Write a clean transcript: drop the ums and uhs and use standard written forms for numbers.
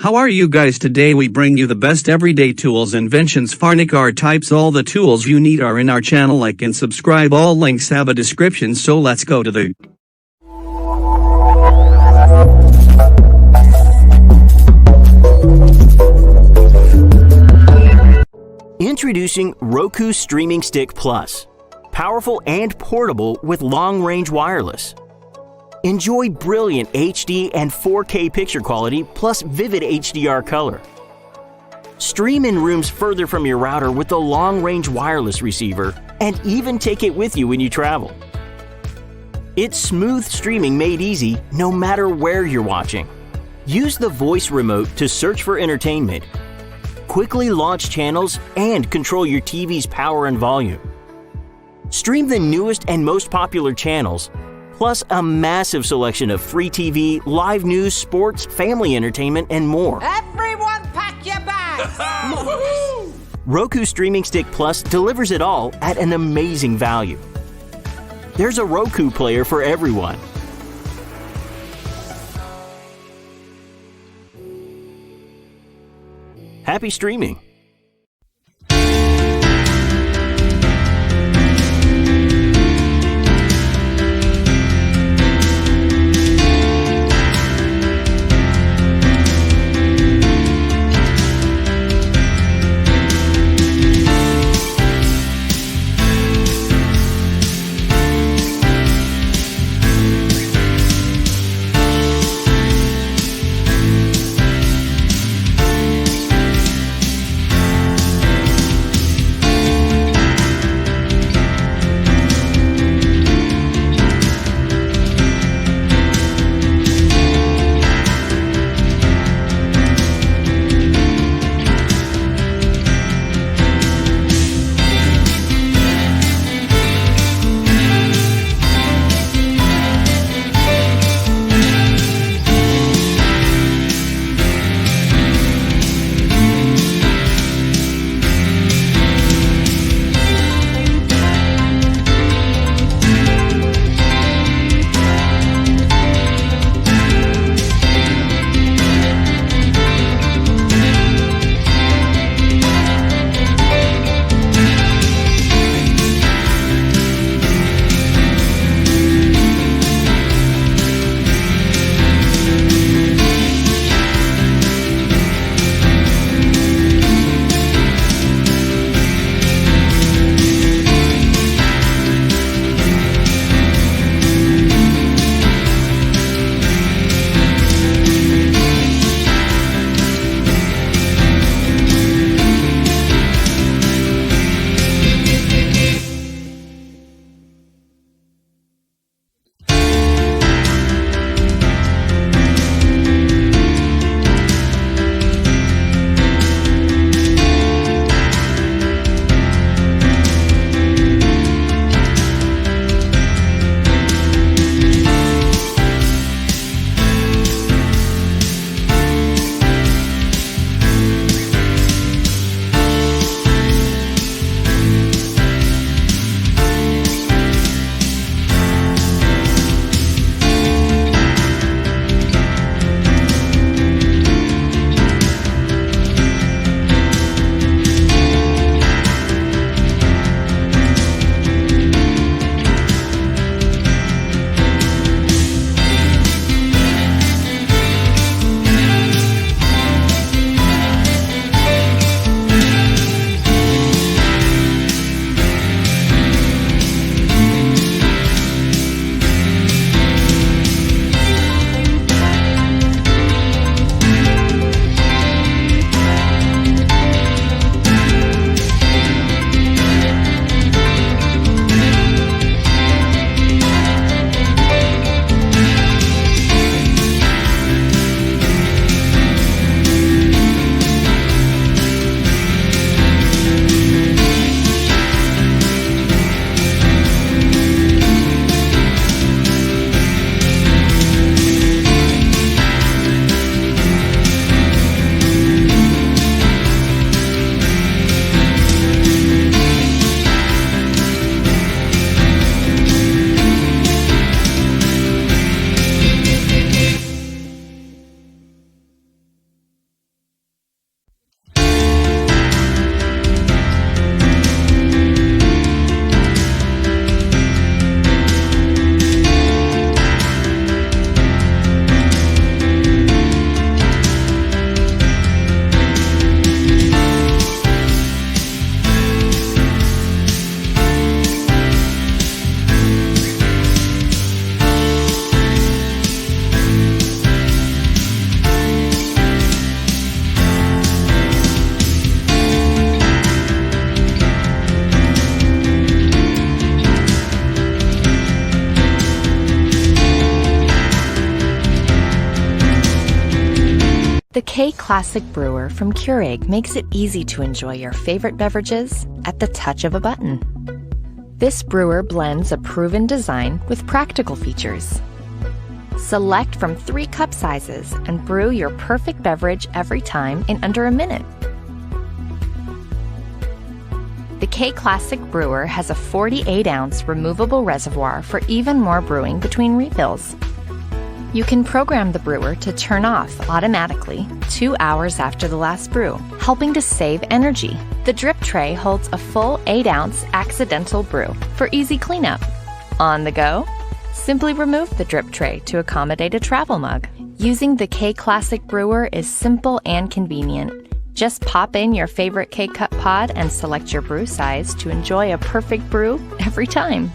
How are you guys today? We bring you the best everyday tools, inventions, Farnicar types. All the tools you need are in our channel. Like and subscribe. All links have a description. So let's go to the Introducing Roku Streaming Stick Plus. Powerful and portable with long-range wireless. Enjoy brilliant HD and 4K picture quality plus vivid HDR color. Stream in rooms further from your router with the long-range wireless receiver, and even take it with you when you travel. It's smooth streaming made easy no matter where you're watching. Use the voice remote to search for entertainment, quickly launch channels, and control your TV's power and volume. Stream the newest and most popular channels, plus a massive selection of free TV, live news, sports, family entertainment, and more. Everyone pack your bags! Roku Streaming Stick Plus delivers it all at an amazing value. There's a Roku player for everyone. Happy streaming! K Classic Brewer from Keurig makes it easy to enjoy your favorite beverages at the touch of a button. This brewer blends a proven design with practical features. Select from 3 cup sizes and brew your perfect beverage every time in under a minute. The K Classic Brewer has a 48-ounce removable reservoir for even more brewing between refills. You can program the brewer to turn off automatically 2 hours after the last brew, helping to save energy. The drip tray holds a full 8-ounce accidental brew for easy cleanup. On the go? Simply remove the drip tray to accommodate a travel mug. Using the K Classic Brewer is simple and convenient. Just pop in your favorite K-Cup pod and select your brew size to enjoy a perfect brew every time.